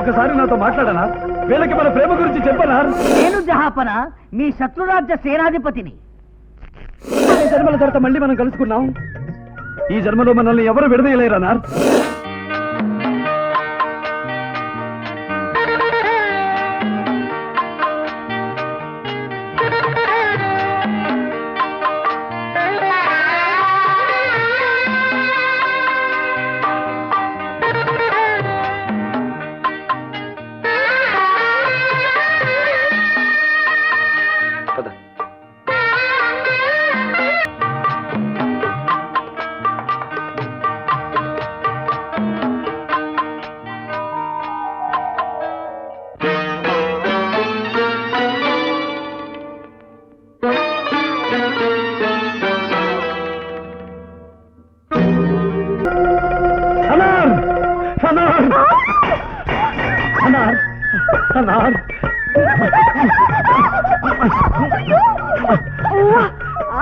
ఒకసారి నాతో మాట్లాడనా? వీళ్ళకి మన ప్రేమ గురించి చెప్పనా? నేను జహాపన మీ శత్రురాజ్య సేనాధిపతిని. ఈ జన్మల తర్వాత మళ్ళీ మనం కలుసుకున్నాం. ఈ జన్మలో మనల్ని ఎవరు విడదీయలేరనా?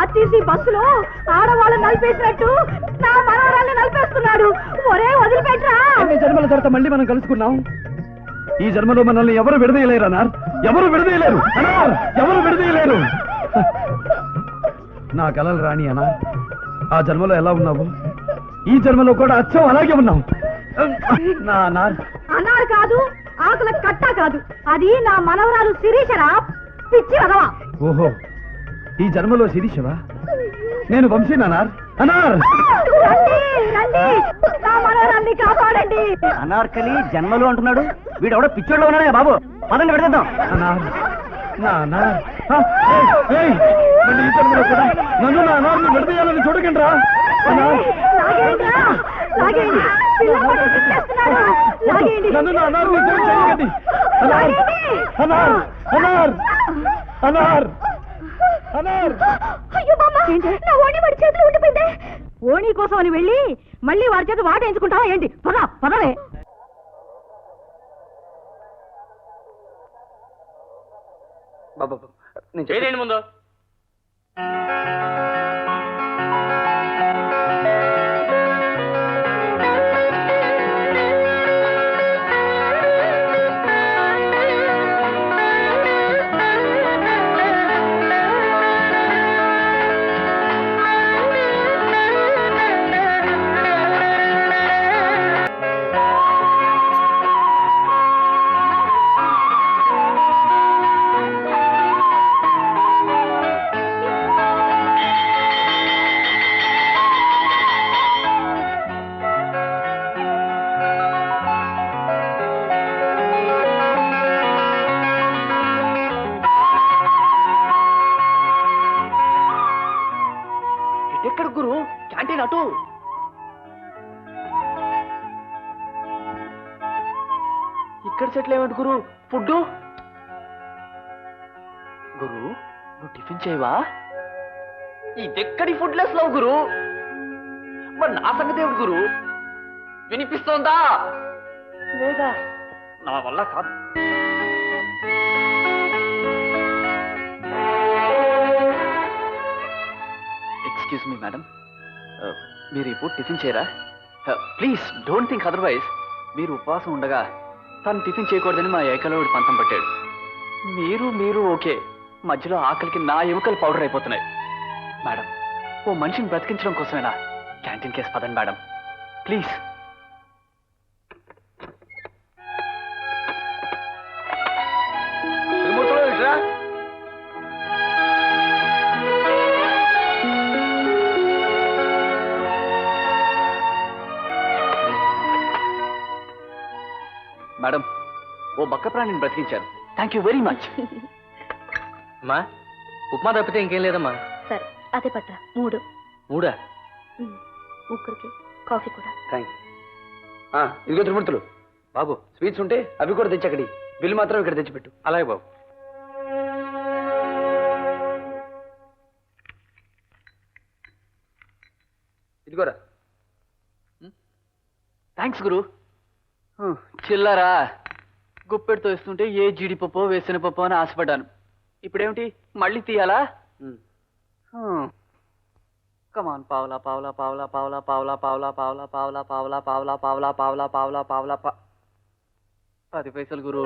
ఆర్టీసీ బస్సులో ఆడవాళ్ళని నలిపేసినట్టు నా మనవరాల్ని నలిపేస్తున్నాడు. ఒరే వదిలిపెట్టరా. ఈ జన్మల తర్వాత మళ్ళీ మనం కలుసుకున్నాం. ఈ జన్మలో మనల్ని ఎవరు విడదీయలేరు అన్నారు. ఎవరు విడదీయలేరు అన్నారు. ఎవరు విడదీయలేరు. నా కలలు రాణి అన్నా. ఆ జన్మలో ఎలా ఉన్నావు? ఈ జన్మలో కూడా అచ్చం అలాగే ఉన్నాం. నా అన్నారు కాదు, ఆకుల కట్ట కాదు, అది నా మనవరాలు శిరీషరా. పిచ్చి వదవా. ఓహో, ఈ జన్మలో శిరీషవా? నేను వంశీనార్. అనార్ నా మనవరాల్ని కాపాడండి. అనార్కలి జన్మలు అంటున్నాడు. వీడెవడో పిచ్చోడ్లో ఉన్నాడే బాబు. పదండి పెడదాం. అనార్ ఈ జన్మలో కూడా నన్ను నా అనార్ని విడదీయాలని చూడకండి రా. నన్ను నా అనార్ని చేయకండి. అనార్ అనార్ అనార్ అనార్. అయ్యో బామ్మ, నా ఓణి వాడి చేతులు ఉండిపోయిందే. ఓణి కోసం అని వెళ్ళి మళ్ళీ వాడి చేతి వాట ఎంచుకుంటావా ఏంటి? పదవే. బాబా నేను చేయండి ముందు. ఎక్కడ గురు? క్యాంటీన్ అటు. ఇక్కడ సెటిల్ ఏమిటి గురు? ఫుడ్ గురు, నువ్వు టిఫిన్ చేయవా? ఇదెక్కడి ఫుడ్ లెస్ లవ్ గురు. మరి నా సంగతి ఏమిటి గురు? వినిపిస్తోందా లేదా? నా వల్ల కాదు. ఎక్స్క్యూజ్ మీ మేడం, మీరు ఇప్పుడు టిఫిన్ చేయరా? Please don't think otherwise. మీరు ఉపవాసం ఉండగా తను టిఫిన్ చేయకూడదని మా ఏకలవుడి పంతం పట్టాడు. మీరు ఓకే, మధ్యలో ఆకలికి నా ఎముకలు పౌడర్ అయిపోతున్నాయి. మేడం, ఓ మనిషిని బ్రతికించడం కోసమేనా క్యాంటీన్ కేసు పదండి మేడం, ప్లీజ్. మేడం, ఓ బక్క ప్రాణిని బ్రతికించారు. Thank you very much. అమ్మా, ఉప్మా తప్పితే ఇంకేం లేదమ్మా. సరే, అదే పట్ట. మూడా? ముగ్గురికి కాఫీ కూడా. థ్యాంక్స్. ఇదిగో త్రిమూర్తులు బాబు, స్వీట్స్ ఉంటే అవి కూడా తెచ్చక్కడి. బిల్లు మాత్రం ఇక్కడ తెచ్చిపెట్టు. అలాగే బాబు. ఇదిగోరా. థ్యాంక్స్ గురు. చిల్లరా గుప్పెడుతో ఇస్తుంటే ఏ జీడిపప్పు వేసిన పప్పు అని ఆశపడ్డాను. ఇప్పుడేమిటి మళ్ళీ తీయాలా? కమాన్. పావులా పావులా పావులా పావులా పావులా పావులా పావులా పావులా పావులా పావులా పావులా పావులా పావులా పావులా 10 పైసలు గురు.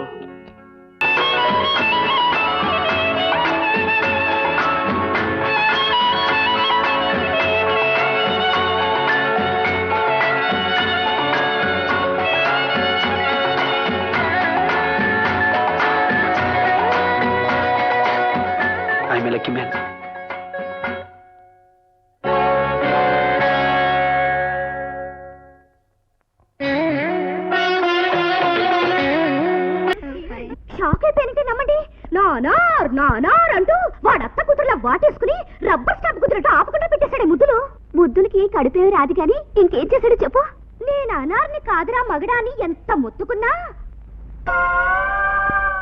I'm a lucky man. Shock అయిపోయినట్టే నమ్మండి. నానార్ అంటూ వాడత్త కూతురులా వాటేసుకుని రబ్బర్ స్టాంప్ కుదిరట ఆపకుండా పెట్టేశాడే ముద్దులు. ముద్దులకి కడిపేవి రాదు కానీ ఇంకేం చేశాడు చెప్పు. నేను అనార్ని కాదురా మగడా అని ఎంత మొత్తుకున్నా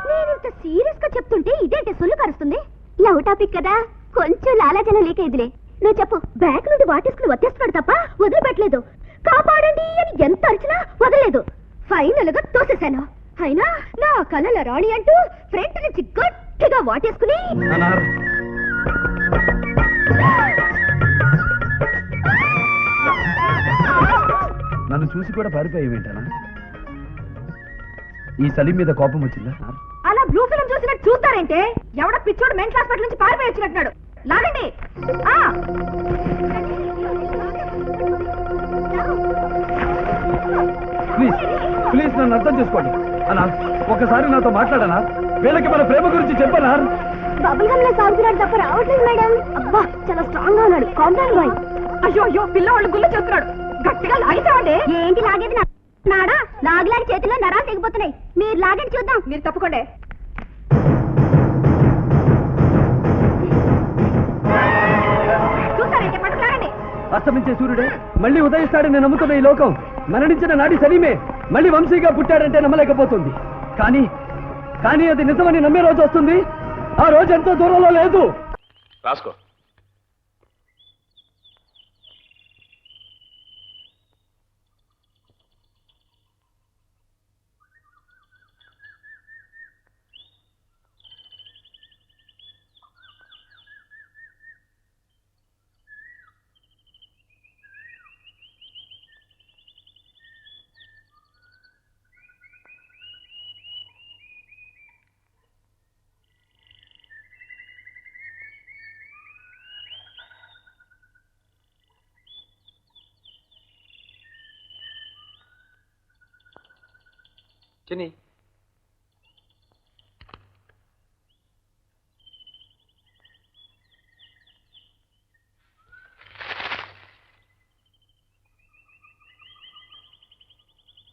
నేనింత సీరియస్ గా చెప్తుంటే ఇదేంటి సొల్లు కరుస్తుంది. లవ్ టాపిక్ కదా, కొంచెం లాలాజలం లీక్ అయిందిలే. నువ్వు చెప్పు. బ్యాక్ నుండి వాటేసుకుని వచ్చేస్తున్నాడు తప్ప వదిలిపెట్టలేదు. కాపాడండి అని ఎంత అరిచినా వదలలేదు. ఫైనల్ గా తోసేశాను. అయినా నా కలల రాణి అంటూ ఫ్రంట్ నుంచి గట్టిగా వాటేసుకుని నన్ను చూసి కూడా పారిపోయేవేంటనా? ఈ సలీం మీద కోపం వచ్చిందా? అలా బ్లూ ఫిల్మ్ చూసినట్టు చూస్తారంటే ఎవడ పిచ్చోడు మెంటల్ హాస్పిటల్ నుంచి పారిపోయి వచ్చినట్టున్నాడు. లాగండి. ప్లీజ్ ప్లీజ్ నన్ను అర్థం చేసుకోండి అన్నా. ఒకసారి నాతో మాట్లాడనా? వీళ్ళకి మన ప్రేమ గురించి చెప్పనా? బబుల్ గమ్ లో సాగుతున్నాడు తప్ప రావట్లేదు మేడం. అబ్బా చాలా స్ట్రాంగ్ గా ఉన్నాడు. Compound boy. అయ్యో పిల్లవాళ్ళు గుళ్ళు చేస్తున్నాడు. గట్టిగా లాగితామండి. ఏంటి లాగేది? నాడా లాగిలాగి చేతిలో నరాలు తెగిపోతున్నాయి. మీరు లాగండి చూద్దాం. మీరు తప్పుకోండి. చూస్తారంటే పట్టుకులాగండి. అస్తమించే సూర్యుడే మళ్ళీ ఉదయిస్తాడని నమ్ముతున్న ఈ లోకం మరణించిన నాటి సలీమే మళ్ళీ వంశీగా పుట్టాడంటే నమ్మలేకపోతుంది. కానీ అది నిజమని నమ్మే రోజు వస్తుంది. ఆ రోజు ఎంతో దూరంలో లేదు. రాసుకో. చిన్ని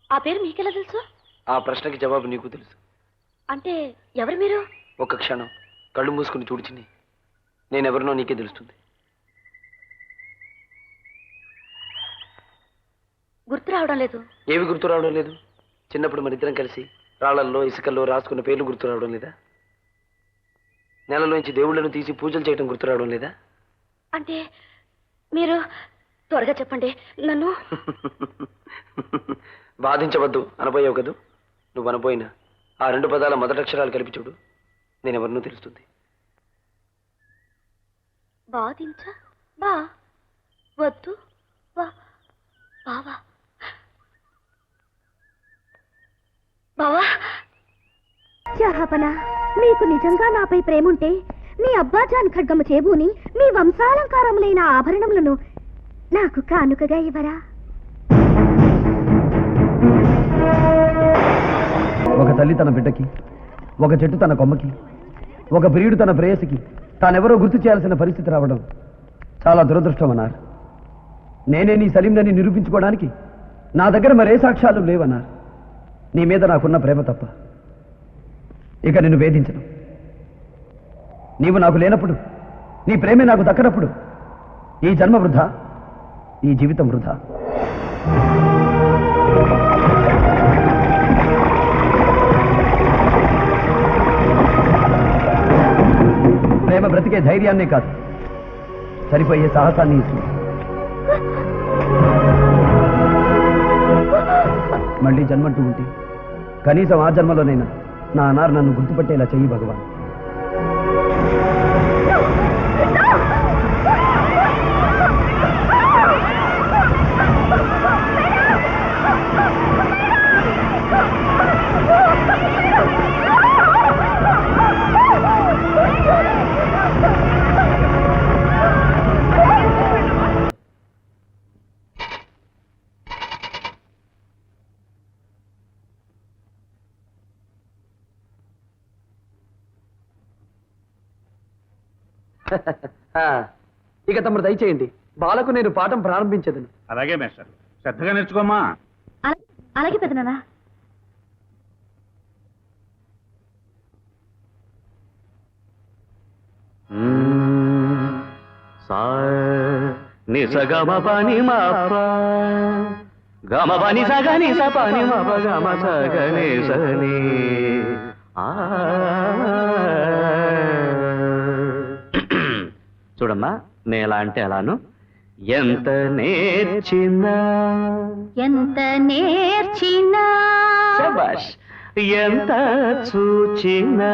ఆ పేరు మీకెలా తెలుసు? ఆ ప్రశ్నకి జవాబు నీకు తెలుసు. అంటే ఎవరు మీరు? ఒక్క క్షణం కళ్ళు మూసుకుని చూడు చిన్ని. నేనెవరినో నీకే తెలుస్తుంది. గుర్తు రావడం లేదు. ఏవి గుర్తు రావడం లేదు? చిన్నప్పుడు మనిద్దరం కలిసి రాళ్లల్లో ఇసుకల్లో రాసుకున్న పేర్లు గుర్తు రావడం లేదా? నెలలోంచి దేవుళ్లను తీసి పూజలు చేయడం గుర్తు రావడం లేదా? అంటే మీరు త్వరగా చెప్పండి. నన్ను బాధించవద్దు అనబోయావు కదూ. నువ్వు అనబోయినా ఆ 2 పదాల మొదటక్షరాలు కలిపి చూడు. నేనెవరినో తెలుస్తుంది. బాధించ బా వద్దు బావా బావా. జహాపన, మీకు నిజంగా నాపై ప్రేముంటే మీ అబ్బాజాన్ ఖడ్గము చేబూని మీ వంశాలంకారములైన ఆభరణములను నాకు కానుకగా ఇవ్వరా? ఒక తల్లి తన బిడ్డకి, ఒక చెట్టు తన కొమ్మకి, ఒక ప్రియుడు తన ప్రేయసికి తానెవరో గుర్తు చేయాల్సిన పరిస్థితి రావడం చాలా దురదృష్టం అన్నారు. నేనే నీ సలీంనని నిరూపించుకోవడానికి నా దగ్గర మరే సాక్ష్యాలు లేవన్నారు. నీ మీద నాకున్న ప్రేమ తప్ప ఇక నిన్ను వేధించను. నీవు నాకు లేనప్పుడు, నీ ప్రేమే నాకు దక్కనప్పుడు ఈ జన్మ వృధా, ఈ జీవితం వృధా. ప్రేమ బ్రతికే ధైర్యాన్నే కాదు, సరిపోయే సాహసాన్ని ఇస్తుంది. మళ్ళీ జన్మంటూ ఉంటే కనీసం ఆ జన్మలోనైనా నా అనార్ నన్ను గుర్తుపట్టేలా చెయ్యి భగవాన్. ఇక తమరు దయచేయండి, బాలకు నేను పాఠం ప్రారంభించదును. అలాగే మేస్టర్, శ్రద్ధగా నేర్చుకోమ్మా. అలాగే పెదనాన్న. నిసగమ పని మాప గమ పని సగని సపని మప గమ సగని సని చూడమ్మా, నేలా అంటే అలాను. ఎంత నేర్చినా శభాష్, ఎంత చూచినా